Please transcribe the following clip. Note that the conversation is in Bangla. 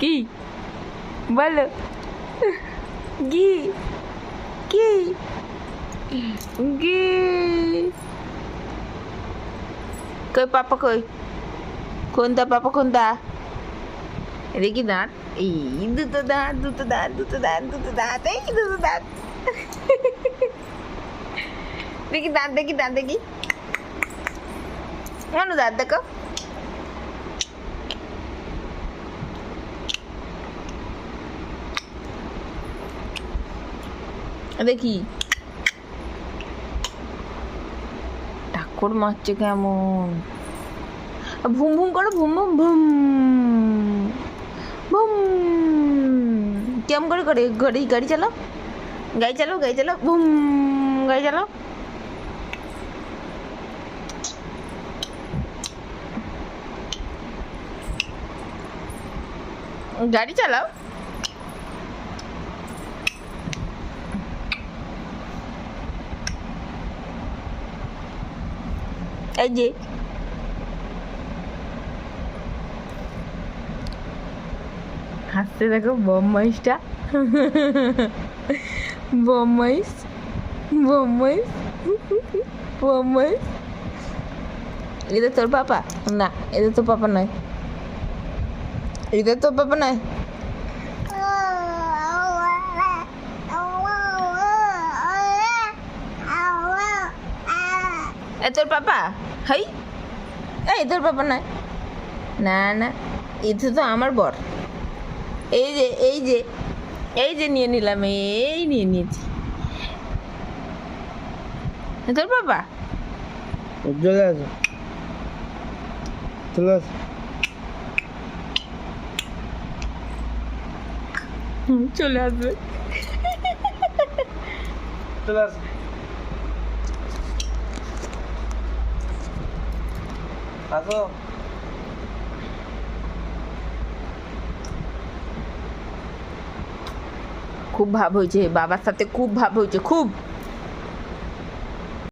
কি বলো কি কি কি কই পাপা কই কোনটা পাপা কোনটা দেখি দাঁত এই দুটো দাঁত দুটো দাঁত দুটো দাঁত দুটো দাঁত এই দুটো দাঁত দেখি দাঁত দেখি দাঁত দেখি কেন দাঁত দেখো দেখি ঠাকুর মারছে কেমন ভুম ভুম করো ভুম ভুম ভুম ভুম কেমন করে করে গাড়ি গাড়ি চালাও গাড়ি চালাও গাড়ি চালাও ভুম গাড়ি চালাও গাড়ি চালাও এই যে হাসতে দেখো বদমাইশটা বদমাইশ বদমাইশ বদমাইশ এটা তোর পাপা না এটা তো পাপা নয় এটা তো পাপা নয় এ তোর পাপা হাই এই তোর পাপা নয় না না এটা তো আমার বর এই যে এই যে এই যে নিয়ে নিলাম এই নিয়ে নিয়েছি তোর বাবা চলে আসো চলে আসো চলে আসবে চলে আসো আসো খুব ভাব হয়েছে বাবার সাথে খুব ভাব হয়েছে খুব